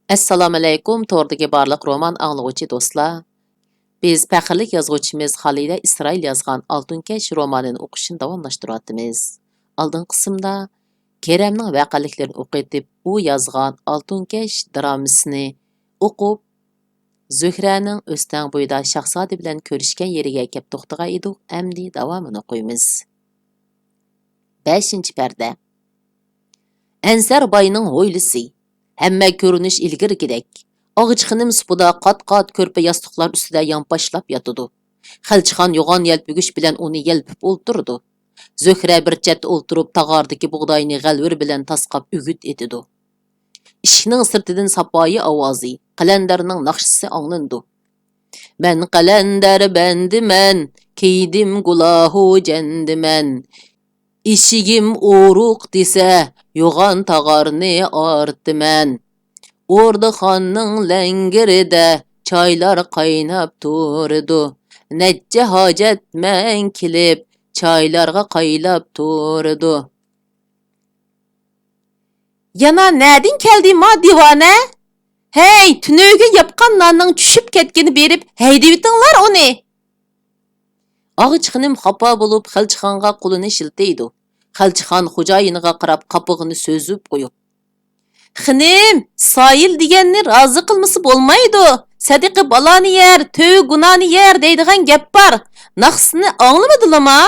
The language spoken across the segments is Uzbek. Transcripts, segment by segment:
Assalomu alaykum, to'rdagi barliq roman anglag'uvchi do'stlar. Biz faxrlik yozuvchimiz Xalida Isroil yozgan Oltunkash romanini o'qishni davomlashtiryapmiz. Oldingi qismda Keremning vaqaliklarini o'qitib, u yozgan Oltunkash dramasini o'qib, Zuhraning o'stang bo'yida Shahzoda bilan ko'rishgan yeriga kelib to'xtagan edik. Endi davomini o'qiymiz. 5-parda. Ansar boyning ho'ylisi. Hamma ko'rinish ilgirgidek. Og'ichxonim supida qat-qat ko'rpa yostiqlar ustida yonpashlab yotidi. Xalchixon yo'g'on yelpiguch bilan uni yelpib o'ltirdi. Zuhra bir chetda o'ltirib tag'ordagi bug'doyni g'alvir bilan tasqab o'git etidi. Eshikning sirtidan sapoyi ovozi, qalandarning naqshisi anglandi. Men qalandar bandiman, kiydim gulahu jandiman. Eshigim o'ruq desa, yo'g'on tag'orni ortiman. O'rdixonning langirida choylar qaynab turdi. Necha hojat men kelib, choylarga qaylab turdi. Yana nadin keldi ma divona? Hey, tunöge yapqan nanning tushib ketgini berib, haydivitinglar uni. Og'ichxonim xafa bo'lib Xalchixonga qo'lini shiltaydi. Xalchixon xo'jayiniga qarab qapig'ini so'zib qo'yib, "Xinim, Soyil deganni rozi qilmasi bo'lmaydi. Sadiqi baloni yer, to'y gunoni yer deydigan gap bor. Naqsini anglamadingmi?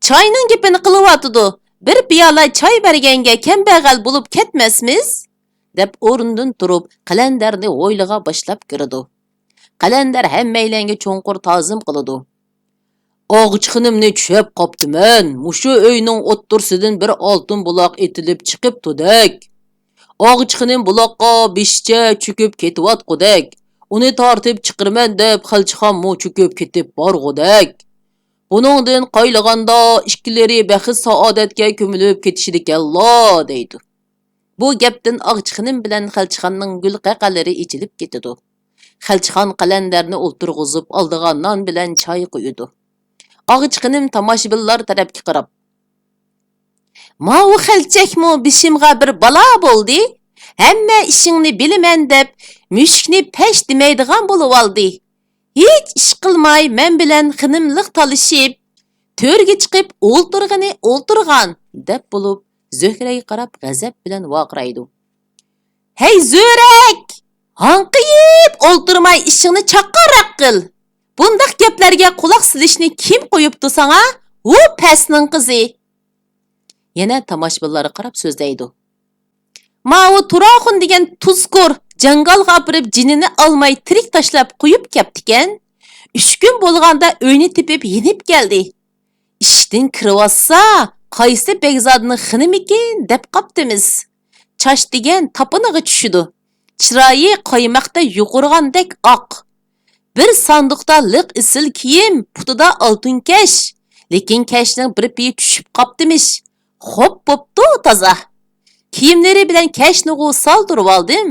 Choyning gapini qilyotidi. Bir piyola choy berganga kambag'al bo'lib ketmasmiz?" deb o'rnidan turib, qalandarni o'yliga boshlab kirdi. Qalandar hammaylanga cho'nqur ta'zim qiladi. Og'ichxonimni tushib qoptiman. Mushu uyning o'ttirsidan bir oltin buloq etilib chiqibdi-dak. Og'ichxonim buloqqa beshcha cho'kib ketyotqudak. Uni tortib chiqirman deb Xalchixonmi cho'kib ketib borg'udak. Buningdan qoylaganda ikkilari baxt saodatga ko'milib ketishidikalla deydi. Bu gapdan Og'ichxonim bilan Xalchixonning gulqaqalari ichilib ketadi. Xalchixon qalandarni o'ltirg'izib oldiga non bilan choy qo'ydi. Og'ichxonim tomoshabinlar tarafga qarab, "Ma u xalchakmi bishimga bir balo bo'ldi? Hamma ishingni bilaman deb mushukni pesh demaydigan bo'lib oldi. Hech ish qilmay men bilan xinimliq talishib, to'rga chiqib o'ltirgan" deb bo'lib Zuhraga qarab g'azab bilan vaqiraydi. "Hey Zurak! Hanqiyib o'ltirmay ishingni chaqqonroq qil. Bundaq gaplarga quloq silishni kim qo'yibdi sana? U pasning qizi." Yana tomoshabinlarga qarab so'zlaydi. "Ma u Turaxun degan tuzkur jangalga opirib jinini olmay tirik tashlab qo'yib ketdikan. 3 kun bo'lganda uyni tepib yenib keldi. Ishdan kiribsa, qaysi begzodni xinimikin deb qoptimiz. Chash degan tapiniga tushidi. Chiroyi qoymoqda yuqurgandek oq. Bir sanduqda liq isil kiyim, putida oltin kash. Lekin kashning bir piyi tushib qoptimish. Xo'p bo'pti toza. Kiyimlari bilan kashni soldirib oldim.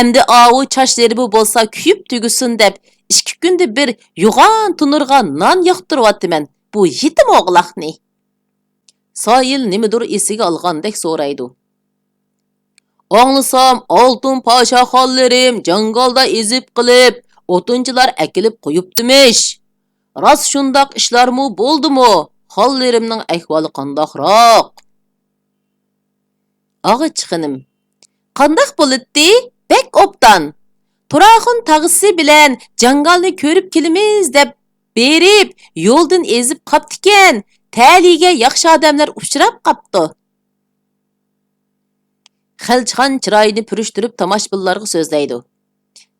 Endi avu chashlari bu bo'lsa kuyib tugusin deb 2 kunda bir yo'g'on tunurga non yoqtiryaptiman. Bu yetim o'g'loqni." Soyil nimadir esiga olgandek so'raydi. "Anglasam, oltin podshoxonlarim jangalda ezib qilib, o'tinchilar akilib qo'yibdimish. Rost shundoq ishlarmi bo'ldimi? Xollarimning ahvoli qandoqroq?" Og'ichxonim, "Qandoq bo'libdi? Bek obdan. Turaxun tag'isi bilan jangalni ko'rib kelamiz deb berib, yo'ldan ezib qoptikan. Taliga yaxshi odamlar uchrab qopti." Xalchixon chiroyini purishtirib tomoshabinlarga so'zlaydi.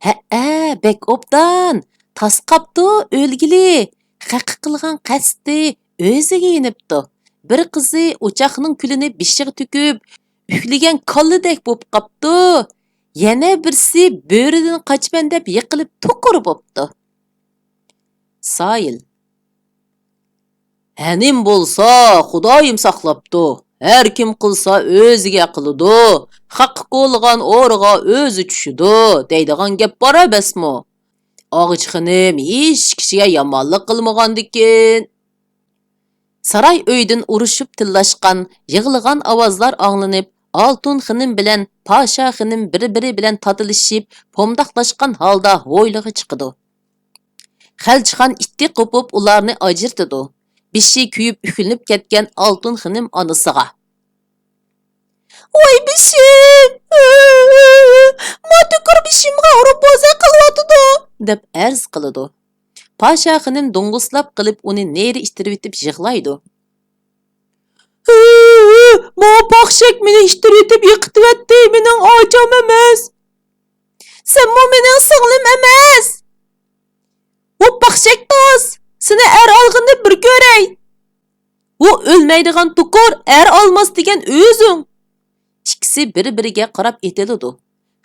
"Ha, bek obdan. Tas qopti o'lgili. Haqi qilgan qasdi o'ziga yenibdi. Bir qizi o'choqning kulini bishiga to'kib, uxlagan kollidek bo'lib qopti. Yana birsi bo'ridan qochman deb yiqilib to'qir bo'pti." Soyil, "Hanim bo'lsa, Xudoyim saqlabdi. Har kim qilsa o'ziga qiladi. Haqqi qo'lgan o'rga o'zi tushidi deydigan gap bor emasmi? Og'ichxonim hech kishiga yomonlik qilmagandikin." Saray uydan urushib tillashgan, yig'ilgan ovozlar anglanib, Altun xanım bilan Pasha xanım bir-biri bilan tatilishib, pomdaqlashgan holda hovliga chiqdi. Xalchixon itti qopib ularni ajirtidi. Bishi kuyib uxlinib ketgan Altun xanım onasiga: "Voy bishim! Matukur bishimga urib boza qilyotidi" deb arz qiladi. Pasha xanım do'ng'uslab qilib uni neri ishtirib etib yig'laydi. "Ma paqshak meni ishtirib etib yiqitibdi, mening ocham emas. Senmi mening singlim emas. O paqshak toz, seni er olg'inni bir ko'ray. U o'lmaydigan tukur, er olmas degan o'zing." İkisi bir-biriga qarab etiladi.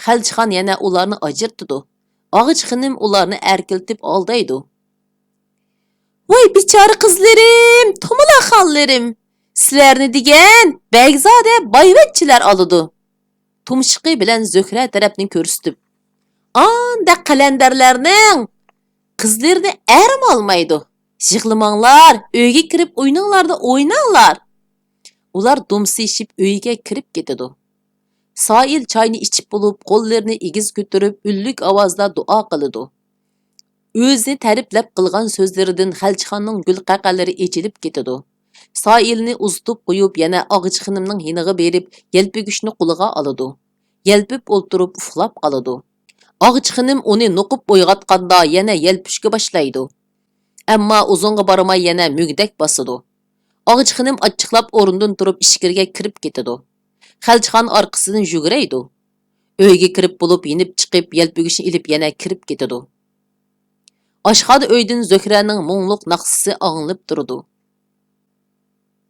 Xalchixon yana ularni ajirtidi. Og'ich xanım ularni erkiltib aldaydi. "Voy bichora qizlarim, tomala xonlarim. Sizlarni degan Begzode boyvachchilar oladi." Tumshiqi bilan Zuhra tarafni ko'rsatib: "Anda qalandarlarning qizlarini erim olmaydi. Yig'lamanglar, uyga kirib o'ynanglarda o'ynanglar." Ular dumsishib uyga kirib ketadi. Soil choyni ichib bo'lib, qo'llarini egiz ko'tarib, ullik ovozda duo qiladi. O'zini ta'riflab qilgan so'zlaridan Xalchixonning gulqaqalari echilib ketadi. Soilni uzitib qo'yib, yana Og'ich xonimning yiniga berib, yelpigishni qo'liga oladi. Yelpib o'ltirib uxlab qoladi. Og'ich xonim uni nuqib uyg'otganda yana yelpishga boshlaydi. Ammo uzunga bormay yana mugdak bosadi. Og'ich xonim ochiqlab o'rnidan turib ishkirga kirib ketadi. Xalchixon orqasidan yuguraydi. Uyga kirib bo'lib, yinib chiqib, yelpigishni ilib yana kirib ketadi. Oshxona uydan Zuhraning mungluq naqsisi anglanib turdi.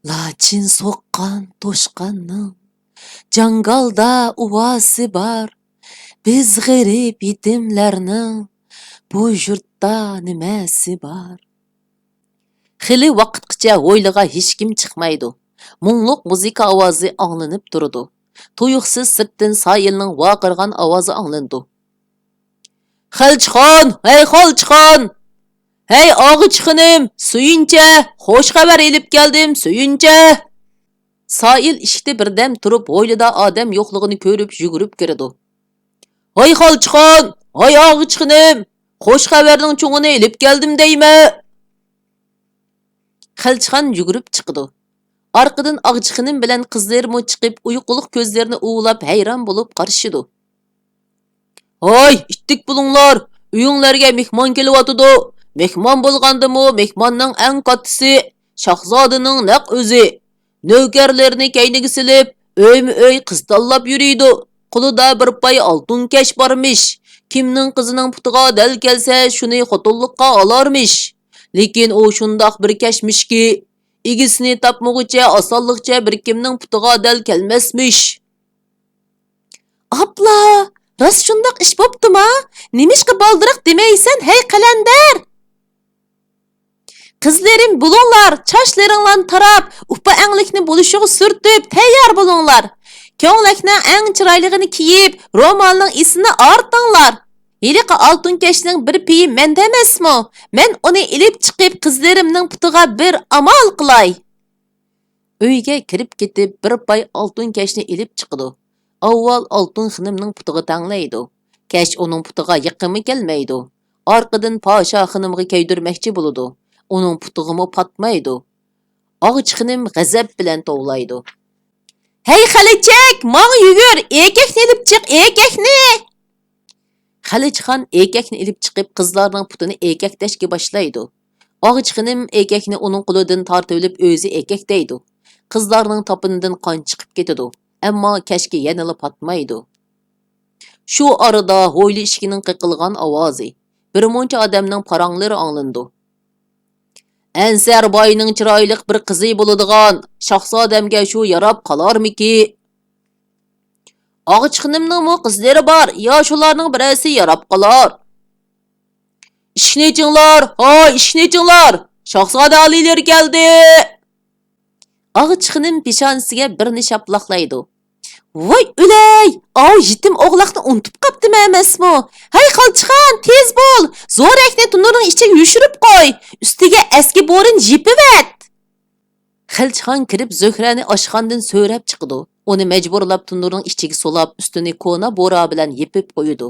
Lachin so'qqan to'shqanning jangalda uvasi bor. Biz g'arib yetimlarning bu yurtda nimasi bor? Xili vaqtgacha hovliga hech kim chiqmaydi. Mungluq muzika ovozi anglanib turdi. Tuyuqsiz sirtdan Soilning vaqirgan ovozi anglandi. "Xalchixon, hey Xalchixon! Hey Og'ich xonim, suyuncha, xo'sh xabar elib keldim, suyuncha." Soil ishikda birdam turib, hovlida odam yo'qligini ko'rib, yugurib kirdi. "Hoy Xalchixon, hoy Og'ich xonim, xo'sh xabarning cho'ngini elib keldim deymi?" Xalchixon yugurib chiqdi. Orqadan Og'ich xonim bilan qizlarmi chiqib, uyquliq ko'zlarini uvlab hayron bo'lib qarshidi. "Hoy, ittik bo'linglar, uyinglarga mehmon kelyotidi. Mehmon bo'lgandimi, mehmonning eng kattasi, Shahzodaning naq o'zi. Navkarlarni kayniga silib, o'ymi-o'y qiz tanlab yuriydi. Qo'lida bir pay oltin kash bormish. Kimning qizining putiga dal kelsa, shuni xotinlikqa olarmish. Lekin u shundoq bir kashmishki, egisini topmoqcha osonlikcha bir kimning putiga dal kelmasmish." "Abla, rost shundoq ish bo'ptimi? Nimishqa baldiroq demaysan, hey qalandar? Qizlarim bo'linglar, chochlaringlarni tarab, upa anglikni bo'lishiga surtib, tayyor bo'linglar. Ko'nglakning eng chiroyligini kiyib, ro'molning isini ortinglar. Yiliqi oltin kashning bir piyi menda emasmi? Men uni ilib chiqib, qizlarimning putiga bir amal qilay." Uyga kirib ketib, bir pay oltin kashni ilib chiqdi. Avval Altun xonimning putiga tanglaydi. Kash uning putiga yaqimi kelmaydi. Orqadan Pasha xonimga kaydirmoqchi bo'ladi. Uning putig'imi patmaydi. Og'ich xonim g'azab bilan tovlaydi. "Hey Xalichak, manga yugur, erkakni ilib chiq, erkakni!" Xalichxon erkakni ilib chiqib, qizlarning putini erkaklashga boshlaydi. Og'ich xonim erkakni uning qo'lidan tortib olib, o'zi erkak deydi. Qizlarning topinidan qon chiqib ketadi. Ammo kashga yanala patmaydi. Shu orada hovli ishigining qiqilgan ovozi, bir muncha odamning paranglari anglandi. "Ansar boyning chiroyli bir qizi bo'ladigan Shahzodamga shu yarab qolarmiki? Og'ich xonimning mo qizlari bor, yo shularning birasi yarab qolar. Ishni ichinglar, hoy ishni ichinglar. Shahzoda alilar keldi." Og'ich xonim peshonasiga bir nishaploqlaydi. "Voy o'lay, yetim o'g'loqni unutib qopdimi emasmi? Hay Xalchixon, tez bo'l, zo'rakni tunurning ichiga yushirib qo'y, ustiga eski bo'rin yipivat." Xilchixon kirib Zöhrani oshxonadan so'rab chiqdi. Uni majburlab tunurning ichiga solab, ustini ko'na bora bilan yepib qo'ydi.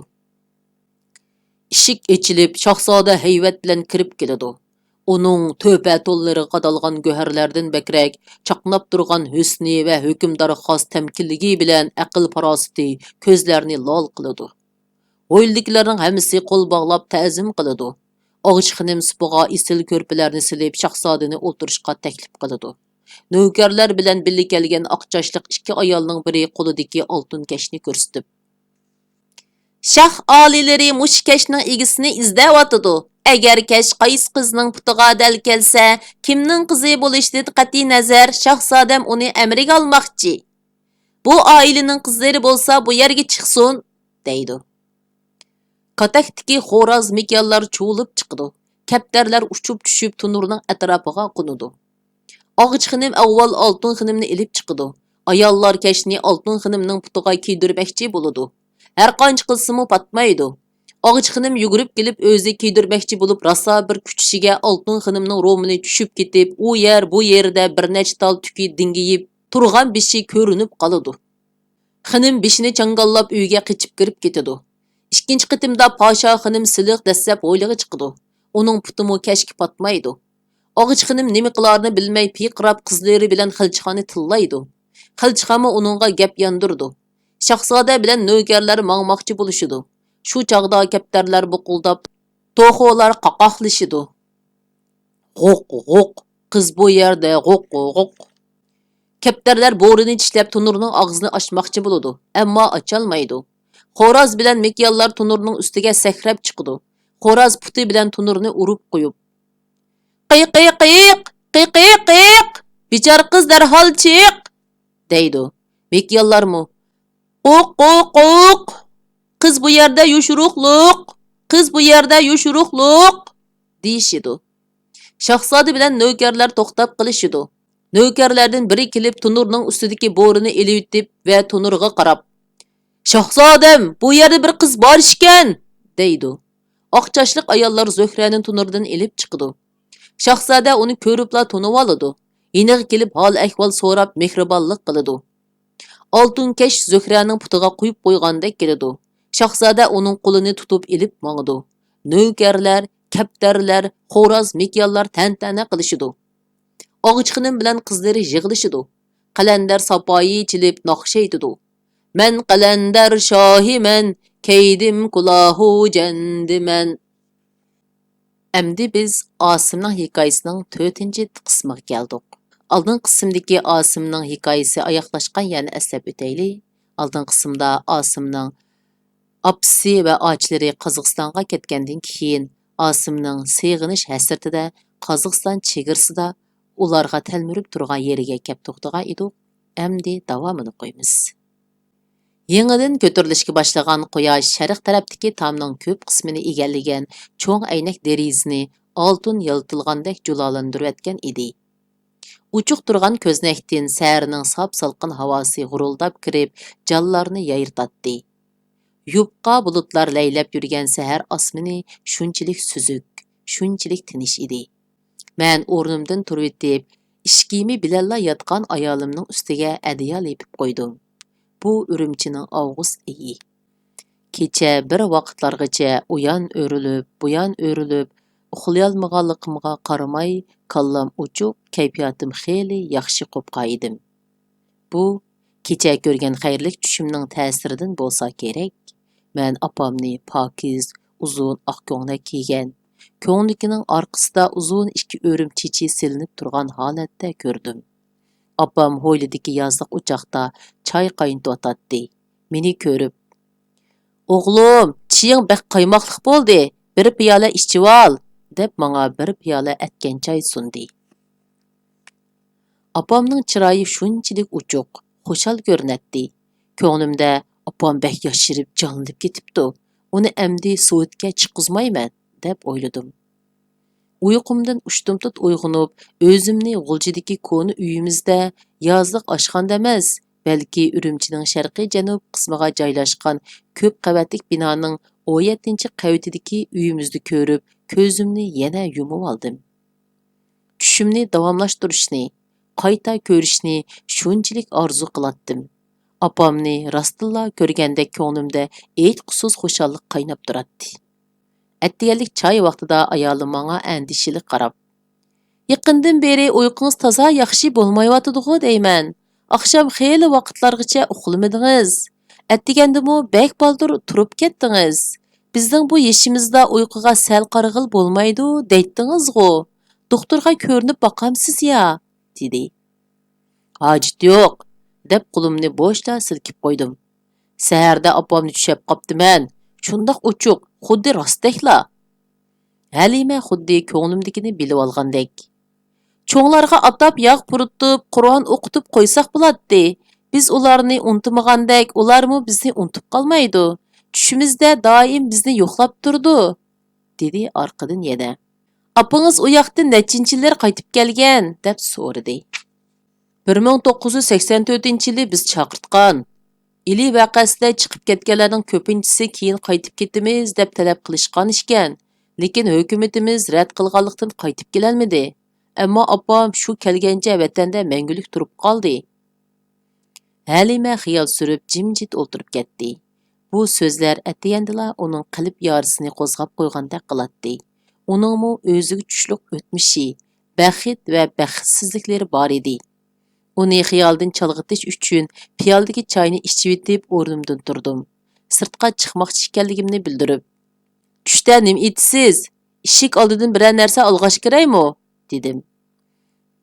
Ishik ochilib, Shahzoda hayvat bilan kirib keladi. Uning to'pa to'llari qadalgan go'harlardan bakrak, chaqnab turgan husni va hukmdor xos tamkinligi bilan aql farosati ko'zlarini lol qiladi. O'yildikilarning hammasi qo'l bog'lab ta'zim qiladi. Og'ich xinim supiga isil ko'rpalarni silib, Shahzodani o'tirishga taklif qiladi. Navkarlar bilan birga kelgan oqchoshliq ikki ayolning biri qo'lidagi oltin kashni ko'rsatib, Shah olilari mush kashning egisini izlayotidi. Agar kash qaysi qizning putiga dal kelsa, kimning qizi bo'lishidan qat'iy nazar Shahzodam uni amriga olmoqchi. Bu oilaning qizlari bo'lsa bu yerga chiqsin, deydi. Qatakdagi xo'roz mikyallar cho'lib chiqdi. Kaptarlar uchib tushib tunurning atrofiga qo'nadi. Og'ich xinim avval oltin xinimni ilib chiqdi. Ayollar kashni oltin xinimning putiga kiydirmoqchi bo'ladi. Har qancha qilsa-mu patmaydi. Og'ich xinim yugurib kelib o'zi kiydirmoqchi bo'lib, rosa bir kuchishiga oltin xinimning ro'mini tushib ketib, u yer bu yerda bir nechta tal tuki dingiyib turgan bishi ko'rinib qoladi. Xinim bishini changallab uyga qochib kirib ketadi. Ikkinchi qitimda Pasha xinim siliq dastlab o'ylig'i chiqdi. Uning putimi kashki patmaydi. Og'ich xinim nima qilarini bilmay piqrab qizlari bilan Xilchixonni tillaydi. Xilchixonmi uningga gap yondirdi. Shahzoda bilan navkarlar mangmoqchi bo'lishidi. Shu chaqda kaptarlar buquldab, to'xolar qaqoqlashidi. G'oq, qiz bu yerda g'oq. Kaptarlar bo'rini tishlab tunurning og'zini ochmoqchi bo'ladi, ammo ocholmaydi. Xo'roz bilan mikyallar tunurning ustiga sakrab chiqdi. Xo'roz puti bilan tunurni urib qo'yib, qiq, bichar qiz darhol chiq, deydi. Mikyallarmi qo'q, qiz bu yerda yushuruqliq, deyishidi. Shahzoda bilan navkarlar to'xtab qilishidi. Navkarlardan biri kelib tunurning ustidagi bo'rini elitib va tunurga qarab, "Shahzodam, bu yerda bir qiz bor ekan", deydi. Oqchoshliq ayollar Zöhrani tunurdan elib chiqdi. Shahzoda uni ko'ribla tunib oladi. Yiniga kelib hol ahvol so'rab mehribonlik qiladi. Oltin kash Zöhraning putiga qo'yib qo'ygandek keladi. Shahzoda uning qo'lini tutib elib mangdi. Navkarlar, kaptarlar, xo'roz mikyallar tantana qilishidi. Og'ich xinim bilan qizlari yig'ilishidi. Qalandar sapoyi chilib naqshaytidi. Men qalandar shohiman, keydim kulahu jandiman. Endi biz Asimning hikoyasining 4-qismiga keldik. Oldin qismdagi Asimning hikoyasi oyoqlashgan yana eslab o'taylik. Oldin qismda Asimning apsi va ochilari Qozog'istonga ketgandan keyin Asimning seg'inish hasratida Qozog'iston chegarasida ularga talmurib turgan yeriga kelib to'xtagan edik. Endi davomini qo'yamiz. Yangidan ko'tarilishga boshlagan quyosh sharq tarafdagi tomning ko'p qismini egallagan cho'ng aynak derizini oltin yaltilgandek julalantirib o'tgan edi. Uchuq turgan ko'znakdan sahrining sop-salqin havosi g'uruldab kirib, jonlarni yayirtatdi. Yupqa bulutlar laylab yurgan sahar osmoni shunchalik suzuk, shunchalik tinish edi. Men o'rnimdan turib etib, ishkimi bilanla yotgan ayolimning ustiga adiyal yepib qo'ydim. Bu Urumchining avgust oyi. Kecha bir vaqtlargacha uyan o'rilib, uxlayolmaganligimga qaramay, kallam uchuq, kayfiyatim xeyli yaxshi qopqa edim. Bu kecha ko'rgan xayrlik tushimning ta'siridan bo'lsa kerak. Men opamni pokiz, uzun oq ko'nglik kiygan, ko'nglikining orqasida uzun ikki o'rim chechi silinib turgan holatda ko'rdim. Opam hovlidagi yozliq o'choqda choy qaynatayotdi. Meni ko'rib, "O'g'lim, chiying bak qaymoqliq bo'ldi. Bir piyola ichib ol", deb menga bir piyola atgan choy sundi. Opamning chiroyi shunchalik uchuq, xushal ko'rinatdi. Ko'nglimda opam bak yashirib, jonlanib ketibdi. Uni endi so'tga chiqizmayman, deb o'yladim. Uyqumdan ushtumtut uyg'onib, o'zimni G'uljidagi ko'ni uyimizda yozliq oshxonada emas, balki Urumchining sharqiy janub qismiga joylashgan ko'p qavatlik binoning 17-qavatidagi uyimizni ko'rib, ko'zimni yana yumib oldim. Tushimni davomlashtirishni, qayta ko'rishni shunchalik orzu qilatdim. Apamni rostilla ko'rgandek ko'nglimda aytqusiz xushallik qaynab turardi. Әттегәнлек чай vaqtida ayolim menga andishili qarab, "Yaqindan beri uyqungiz toza yaxshi bo'lmayotidi-ku deyman. Oqshom xeyli vaqtlargacha uxlamadingiz. Әттегәндimi bek baldur turib ketdingiz. Bizning bu yeshimizda uyquga sal qarag'il bo'lmaydi deytdingiz-ku. Doktorga ko'rinib boqamsiz ya?" dedi. "Hojat yo'q", deb qo'limni bo'shda silkib qo'ydim. Saharda opamni tushab qoptiman. Shundoq uchuq, xuddi rostdekla. Halima xuddi ko'nglimdagini bilib olgandek. Cho'nglarga atab yog' puritib, Qur'on o'qitib qo'ysak bo'ladi. Biz ularni unutmagandek, ularmi bizni unutib qolmaydi. Tushimizda doim bizni yo'qlab turdi, dedi orqadan yana. Apangiz u yoqdan nechinchilar qaytib kelgan, deb so'radi. 1984-yili biz chaqirtgan. İli vaqasida chiqib ketganlarning ko'pinchisi keyin qaytib ketimiz deb talab qilishgan ekan. Lekin hukumatimiz rad qilganlikdan qaytib kelolmadi. Ammo opam shu kelgancha vatanda mangulik turib qoldi. Halima xiyol surib jimjit o'tirib ketdi. Bu so'zlar atiyandila uning qalb yorisini qo'zg'ab qo'ygandek qiladi. Uningmi o'ziga tushliq o'tmishi, baxit va baxtsizliklari bor edi. Uni xiyoldan chalg'itish uchun piyoldagi choyni ichib etib o'rnimdan turdim. Sirtqa chiqmoqchi ekanligimni bildirib, "Tushda nima etasiz? Eshik oldidan biror narsa olg'ash kerakmi?" dedim.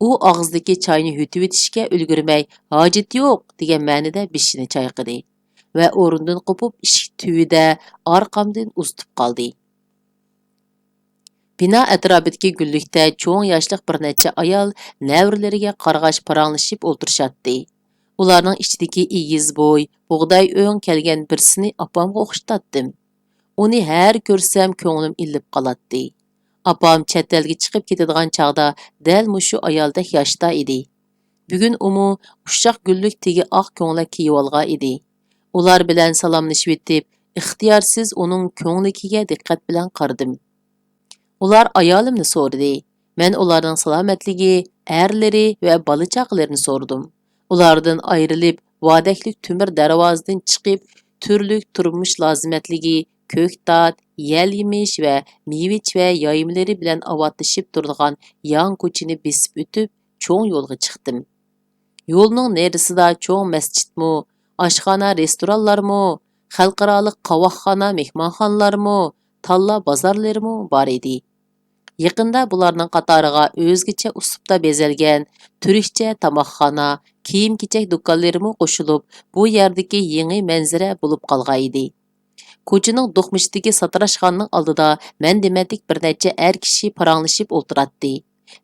U og'izdagi choyni yutib etishga ulgurmay, "Hojat yo'q" degan ma'noda beshini chayqadi va o'rnidan qopib eshik tubida orqamdan uzitib qoldi. Bino atrofidagi gullikda cho'ng yoshli bir necha ayol navrlariga qarg'ash paranglashib o'tirishadi. Ularning ichidagi egiz bo'y, bug'doy o'ng kelgan birsini opamga o'xshatdim. Uni har ko'rsam ko'nglim ilib qoladi. Opam chet elga chiqib ketadigan chog'da dal mushu ayoldek yoshda edi. Bugun umu ushshaq gullik tegi oq ko'ngla kiyib olgan edi. Ular bilan salomlashib etib, ixtiyorsiz uning ko'ngliga diqqat bilan qaradim. Ular ayolimni so'radi. Men ularning salomatligi, erlari va bola chaqalarini so'rdim. Ulardan ayrilib, vodaklik tumir darvozadan chiqib, turli turmush lozimatligi, ko'ktat, yal-yemish va mevich va yoyimlari bilan avatlashib turadigan yan ko'chini besib o'tib, cho'ng yo'lga chiqdim. Yo'lning nerisida cho'ng masjidmi, oshxona, restoranlarmi, xalqaroliq qovoqxona, mehmonxonalarmi, talla bozorlarimi bor edi. Yaqinda bularning qatoriga o'zgacha uslubda bezalgan turkcha tomoqxona, kiyim-kechak do'konlarimi qo'shilib, bu yerdagi yangi manzara bo'lib qolgan edi. Ko'chaning do'qmishdagi satrashxonaning oldida men dematlik bir necha er kishi paranglashib o'tiradi.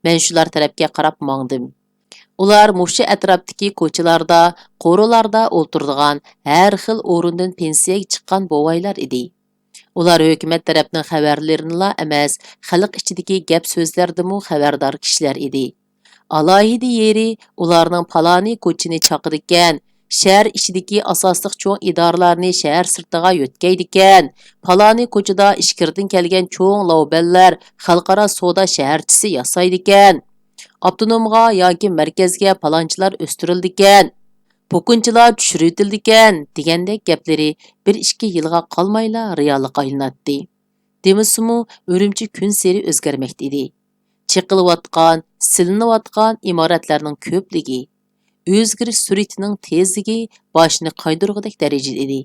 Men shular tarafga qarab mangdim. Ular mushu atrofdagi ko'chalarda, qo'rilarda o'tiradigan har xil o'rindan pensiyaga chiqqan bovaylar edi. Ular hukumat tarafning xabarlarini emas, xalq ichidagi gap so'zlardimi xabardor kishilar edi. Alohida yeri ularning paloni ko'chini chaqirdigan, shahar ichidagi asosliq cho'ng idoralarni shahar sirtiga yo'tkaydigan, paloni ko'chada ishkirdan kelgan cho'ng lavballar xalqaro savdo shaharchisi yasaydigan, avtonomga yoki markazga palonchilar o'stirildigan, Pokunchilar tushiritildigan degandek gaplari 1-2 yilga qolmayla reallikqa aylanadi. Demisimu Urumchi kun seri o'zgarmoqda edi. Chiqilayotgan, silinayotgan imoratlarning ko'pligi, o'zgarish sur'atining tezligi boshni qaydirgudek darajada edi.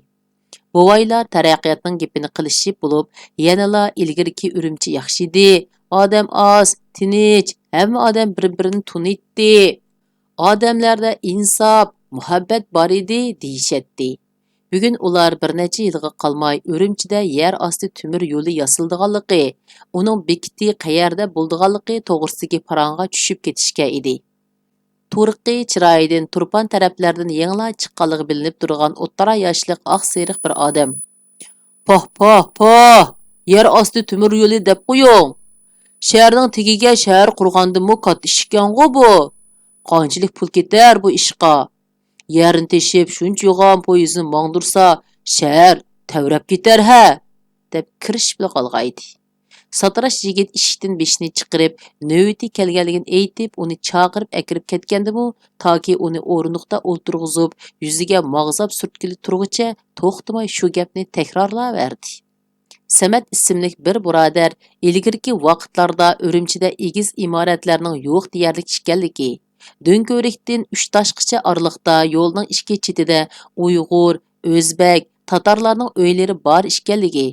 Bovaylar taraqqiyotning gapini qilishib bo'lib, yanala ilgirki Urumchi yaxshi edi. Odam oz, tinch, hamma odam bir-birini tunitdi. Odamlarda insof, muhabbat bor edi deyishatdi. Bugun ular bir necha yilga qolmay Urumchida yer osti temir yo'li yasildiganligi, uning bekiti qayerda bo'ldiganligi to'g'risidagi parangga tushib ketishga edi. Turqi chiroyidan turpan taraflardan yangla chiqqanligi bilinib turgan o'ttara yoshlik oq seriq bir odam. Poh poh poh! Yer osti temir yo'li deb qo'ying. Shaharning tegiga shahar qurgandimi katta ish ekan-ku bu. Qanchalik pul ketar bu ishqa? Yerini teshib shuncha yo'g'on poyezni mangdursa, shahar tavrab ketar ha, deb kirish bilan qolgan edi. Satarash yigit ishikdan beshini chiqarib, navbati kelganligini aytib, uni chaqirib akirib ketgandimi, toki uni o'rindiqda o'ltirg'izib, yuziga mag'zab surtkili turg'icha to'xtamay shu gapni takrorlaverdi. Samat ismli bir birodar ilgirki vaqtlarda Urumchida egiz imoratlarning yo'q deyarlik ekanligi, Do'nko'rikdan 3 tashqacha oraliqda yo'lning ikki chetida Uyg'ur, O'zbek, Tatarlarning uylari bor ekanligi,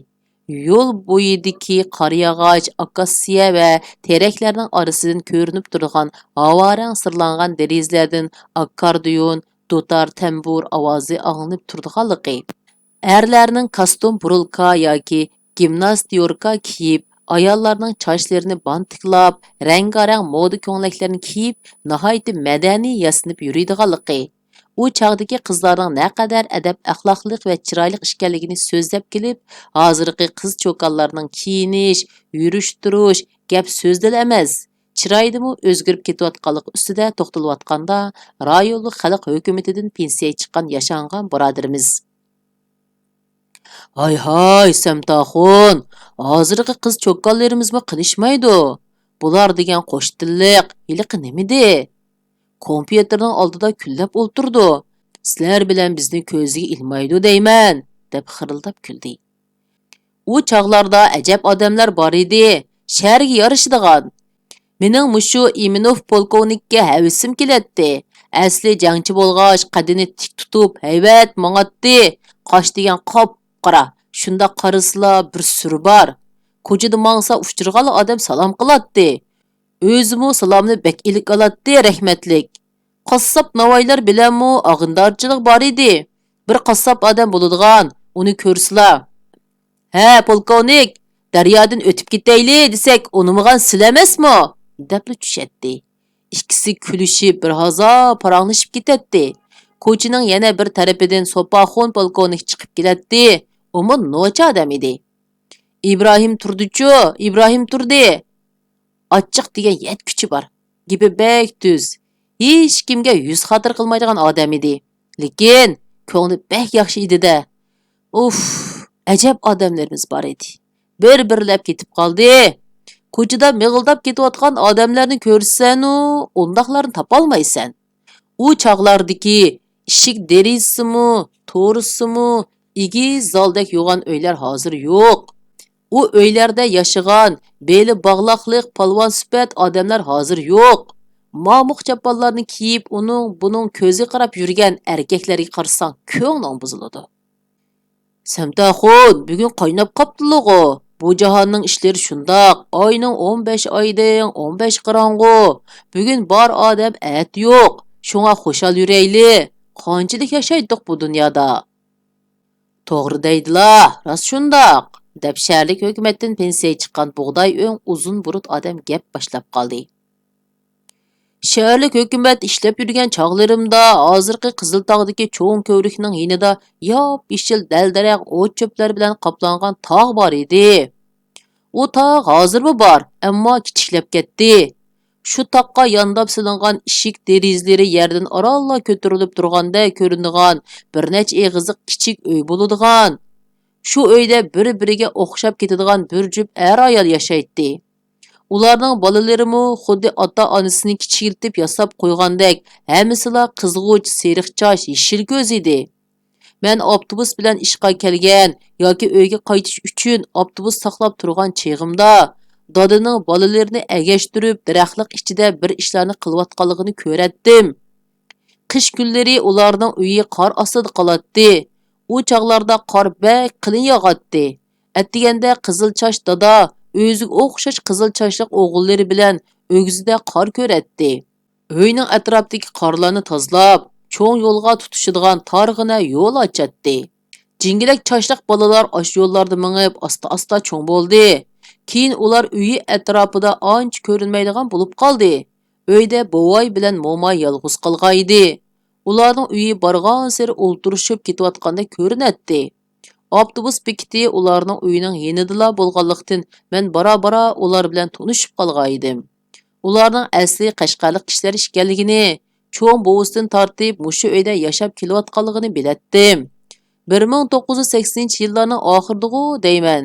yo'l bo'yidagi qariyog'och, akassiya va teraklarning orasidan ko'rinib turgan havorang sirlangan derizlardan akkordeon, dutor, tambur ovozi anglanib turganligi, erlarning kostyum burulka yoki gimnastiyorka kiyib, ayollarning sochlarini bantiklab, rangarang moda ko'ylaklarni kiyib, nihoyat madaniy yasinib yuradiganligi, u chog'dagi qizlarning naqadar adab axloqliq va chiroyli ekanligini so'zlab kelib, hozirgi qiz cho'konlarning kiyinish, yurish turish, gap so'zda emas, chiroydimi o'zgarib ketayotganligi ustida to'xtalayotganda, rayonlik xalq hukumatidan pensiya chiqqan yashangan birodarimiz: Hay, Samtaxun, hozirgi qiz cho'kkanlarimizmi qilishmaydi. Bular degan qo'sh tilliq, yiliqi nimidi? Kompyuterning oldida kullab o'ltirdi. Sizlar bilan bizni ko'ziga ilmaydi deyman, deb xirildab kuldi. U chog'larda ajab odamlar bor edi, sharga yarashadigan. Mening mushu Iminov polkovnikka havisim keladi. Asli jangchi bo'lg'ach, qadini tik tutib, hayvat mang'atdi. Qosh degan qop-qora. Shunda qarasla bir sur bor. Ko'chada mangsa uchirg'ali odam salom qiladi. O'zimi salomni bek ilik oladi, rahmatlik. Qassob navoylar bilanmi og'indorchilik bor edi. Bir qassob odam bo'ladigan, uni ko'rsizlar. Ha, polkovnik, daryodan o'tib ketayli desak, unimigan silamasmi? Debli tushadi. İkisi kulishib bir hazo paranglashib ketadi. Ko'chining yana bir tarafidan Sopaxon polkovnik chiqib keladi. Umur nocha odam edi. İbrahim turdi. Achchiq degan yet kuchi bor. Gibi bek tuz. Hech kimga yuz xotir qilmaydigan odam edi. Lekin ko'ngli bek yaxshi edi-da. Uf, ajab odamlarimiz bor edi. Bir-birlab ketib qoldi. Ko'chada mig'ildab ketayotgan odamlarni ko'rsan-u, undaqlarni topolmaysan. U chog'lardagi ishik derizimi, to'risimi, egiz zaldek yo'g'an uylar hozir yo'q. U uylarda yashagan, beli bog'loqliq palvon sifat odamlar hozir yo'q. Mamuq chapallarni kiyib, buning ko'zi qarab yurgan erkaklarga qarsang, ko'ngling buziladi. Samtaxun, bugun qaynab qopdilig'o. Bu jahonning ishlari shundoq. Oyning 15 oydan 15 qorong'u. Bugun bor odam at yo'q. Shunga xo'shal yurayli. Qanchalik yashaydik bu dunyoda? To'g'ri deydilar, rost shundoq, deb shaharlik hukumatdan pensiya chiqqan bug'doy o'ng uzun burut odam gap boshlab qoldi. Shaharlik hukumat ishlab yurgan chog'larimda hozirgi Qiziltog'dagi cho'ng ko'vrikning yonida yop-yeshil daldaraq o't cho'plar bilan qoplangan tog' bor edi. U tog' hozirmi bor, ammo kichiklab ketdi. Shu taqqa yondab silingan ishik derizlari yerdan oralla ko'tarilib turganda ko'rinadigan bir necha eg'iziq kichik uy bo'ladigan. Shu uyda bir-biriga o'xshab ketadigan bir jup ayol yashaydi. Ularning bolalarimi xuddi ota-onasini kichiltib yasab qo'ygandek, hammasila qizg'uch, seriqchosh, yeshil ko'z edi. Men avtobus bilan ishga kelgan yoki uyga qaytish uchun avtobus saqlab turgan cheg'imda dodining bolalarini agashtirib daraxtliq ichida bir ishlarni qilayotganligini ko'ratdim. Qish kunlari ularning uyi qor ostida qoladi. U chog'larda qor bek qalin yog'adi. Atdiganda qizilchosh dada o'ziga o'xshash qizilchoshliq o'g'illari bilan o'g'zida qor ko'ratdi. Uyning atrofidagi qorlarni tozalab, cho'ng yo'lga tutishadigan torg'ina yo'l ochadi. Jingilak choshliq bolalar osh yo'llarda mingib asta-asta cho'ng bo'ldi. Keyin ular uyi atrofida ancha ko'rinmaydigan bo'lib qoldi. Uyda bovoy bilan mo'may yolg'iz qolgan edi. Ularning uyi borgan sari o'ltirishib ketayotganda ko'rinadi. Avtobus bekiti ularning uyining yonida bo'lganlikdan men bora-bora ular bilan tanishib qolgan edim. Ularning asli Qashqarlik kishilar ekanligini, cho'ng bovusdan tortib mushu uyda yashab kelayotganligini bilatdim. 1980-yillarning oxiriga deyman.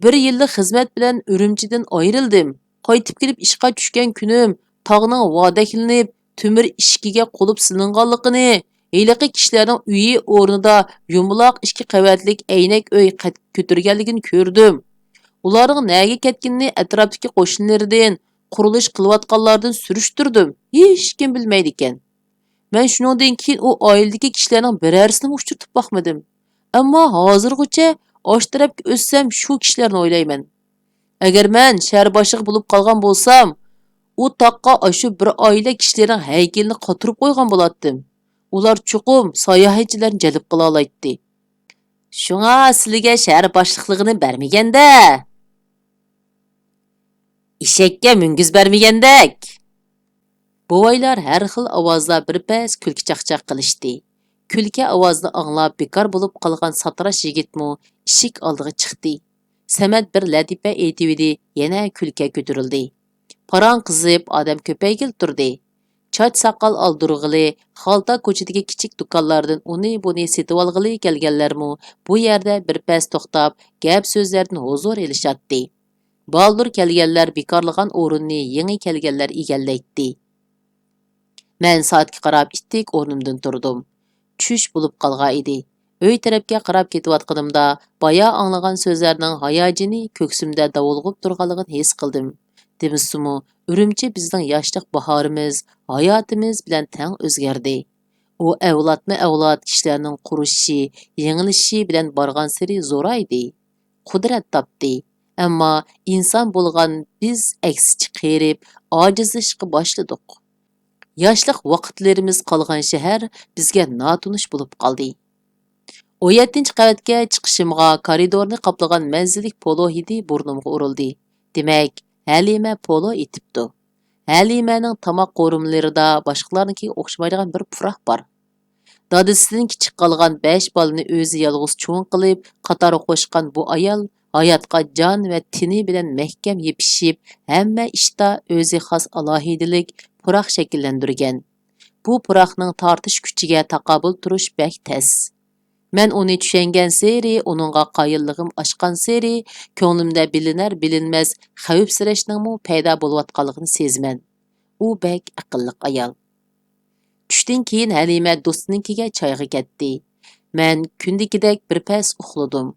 Bir yillik xizmat bilan Urumchidan ayrildim. Qaytib kelib ishga tushgan kunim, tog'ning vodaklanib, temir ishkiga qolib silinganligini, heliqi kishilarning uyi o'rnida yumaloq ikki qavatlik aynak uy ko'targanligini ko'rdim. Ularning nega ketganini atrofdagi qo'shnilardan, qurilish qilayotganlardan surishtirdim. Hech kim bilmaydi ekan. Men shuningdan keyin u oiladagi kishilarning birarsini uchratib boqmadim. Ammo hozirgacha osh tarafga o'tsam shu kishilarni o'ylayman. Agar men shahar boshlig'i bo'lib qolgan bo'lsam, u taqqa shu bir oila kishilarining haykalini qotirib qo'ygan bo'lardim. Ular chuqum sayohatchilarni jalb qila oladi. Shunga sizlarga shahar boshliqligini bermaganda, eshakka mungiz bermagandek. Buvaylar har xil ovozda birpas kulki chaqchaq qilishdi. Kulki ovozini anglab bekor bo'lib qolgan satirash yigitmi eshik oldiga chiqdi. Samat bir latifa aytibdi, yana kulki ko'tarildi. Parang qizib, odam ko'paygil turdi. Choch soqol oldirg'ili, xalta ko'chadagi kichik do'konlardan uni-buni setib olg'ili kelganlarmi bu yerda birpas to'xtab, gap so'zlardan huzur elishatdi. Baldur kelganlar bekorlagan o'rinni yangi kelganlar egallaydi. Men soatga qarab ittik o'rnimdan turdim. Tush bo'lib qolgan edi. Uy tarafga qarab ketayotganimda baya anglagan so'zlarning hayojini ko'ksimda davulg'ib turganligini his qildim. Demisimi, Urumchi bizning yoshlik bahorimiz, hayotimiz bilan teng o'zgardi. U avlod kishilarning qurishi, yengilishi bilan borgan sari zo'raydi. Qudrat topdi. Ammo inson bo'lgan biz aksicha qerib, ojizlashga boshladik. Yoshlik vaqtlarimiz qolgan shahar bizga notunish bo'lib qoldi. 17-qavatga chiqishimga koridorni qoplagan manzillik polo hidi burnimga urildi. Demak, Halima polo etibdi. Halimaning tomoq qo'rimlarida boshqalarnikiga o'xshamaydigan bir puraq bor. Dadasidan kichik qolgan 5 bolani o'zi yolg'iz cho'ng qilib, qator qo'shgan bu ayol hayotga jon va tini bilan mahkam yepishib, hamma ishda o'zi xos alohidalik puraq shakllantirgan. Bu puraqning tortish kuchiga taqobil turish bek tez. Men uni tushungan seri, uningga qoyilligim oshgan seri, ko'nglimda bilinar-bilinmas xavfsirashning paydo bo'layotganligini sezman. U bek aqlli ayol. Tushdan keyin Halima do'stinikiga choyga ketdi. Men kundikidek birpas uxladim.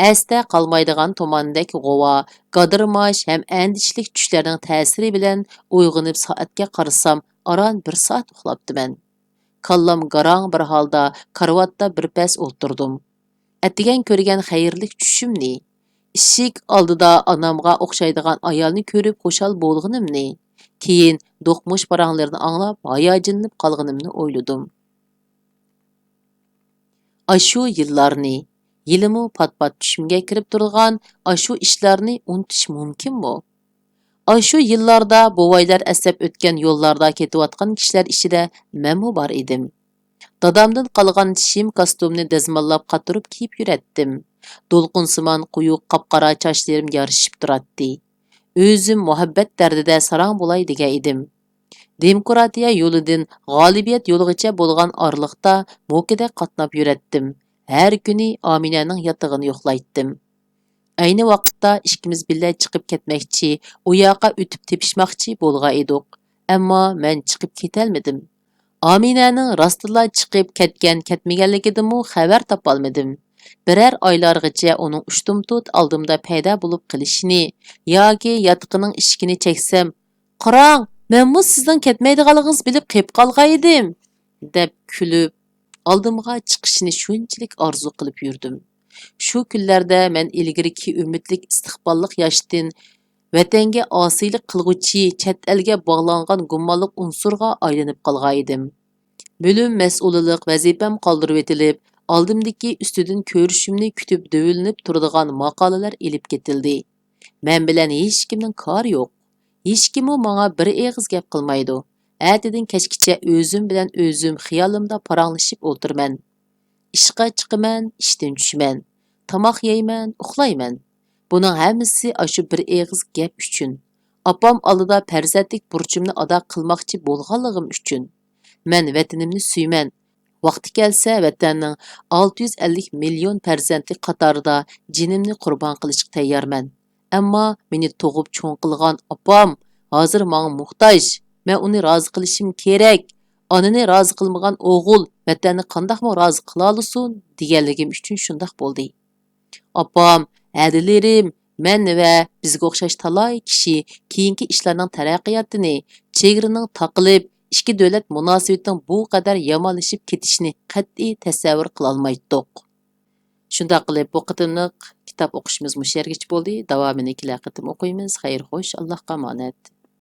Asda qolmaydigan tomondek g'ova, gadirmash ham andishlik tushlarning ta'siri bilan uyg'onib soatga qarasam, aran 1 soat uxlabdiman. Kallam garang bir holda karvatda birpas o'tirdim. Atigan ko'rgan xayrlik tushimni, ishik oldida onamga o'xshaydigan ayolni ko'rib xushal bo'lganimni, keyin do'qmush paranglarini anglab hayajonlanib qolganimni o'yladim. Ashu yillarni, yilimi pat-pat tushimga kirib turgan ashu ishlarni unutish mumkinmi? Ashu yillarda buvaylar aslab o'tgan yo'llarda ketayotgan kishilar ishida menmu bor edim. Dadamdan qolgan shim kostyumni dazmollab qatirib kiyib yuratdim. Do'lqinsimon quyuq qop-qora sochlarim yarishib turardi. O'zim muhabbat dardida sarang bo'lay degan edim. Demokratiya yo'lidan g'olibiyat yo'ligacha bo'lgan orliqda mokida qatnab yuratdim. Har kuni Aminaning yotog'ini yo'qlaytdim. Ayni vaqtda ikkimiz birga chiqib ketmoqchi, u yoqqa o'tib tepishmoqchi bo'lgan edik. Ammo men chiqib ketolmadim. Aminaning rostila chiqib ketmaganligidanmi xabar topolmadim. Birer oylargacha uning ushtumtut oldimda paydo bo'lib qilishini yoki yotqining ishkini cheksam, "Qarang, menmi sizning ketmaydiganligingizni bilib qilib qolgan edim" deb kulib, oldimga chiqishini shunchalik orzu qilib yurdim. Shu kunlarda men ilgiriki umidlik istiqbollik yoshdan vatanga osiylik qilg'uchi chet elga bog'langan gumonliq unsurga aylanib qolgan edim. Bölüm mas'ulilik vazifam qoldirib etilib, oldimdagi ustidan ko'rishimni kutib dövilinib turadigan maqolalar elib ketildi. Men bilan hech kimning kori yo'q. Hech kim menga bir eg'iz gap qilmaydi. Ertadan kechgacha o'zim bilan o'zim xiyolimda paranglashib o'tirman. Ishqa chiqaman, ishdan tushaman. Tomoq yeyman, uxlayman. Buning hammasi shu bir eg'iz gap uchun. Apam oldida farzandlik burchimni ado qilmoqchi bo'lganligim uchun. Men vatanimni suyman. Vaqti kelsa, vatanning 650 million farzandi qatorida jinimni qurbon qilishga tayyorman. Ammo meni tug'ib cho'ng qilgan opam hozir menga muhtoj. Men uni rozi qilishim kerak. Onani rozi qilmagan o'g'il vatanni qandoqmi rozi qila olsin deganligim uchun shundoq bo'ldi. Opam, әділерім, мен va bizga o'xshash talay kishi keyingi ishlarning taraqqiyotini, chegaraning taqilib, ikki davlat munosabatining bu qadar yomonlashib ketishini qat'iy tasavvur qila olmaydik. Shundoq qilib bu qitimliq kitob o'qishimiz mushargich bo'ldi. Davomini kelar qitim o'qiymiz. Xayr xo'sh, Allohga omonat.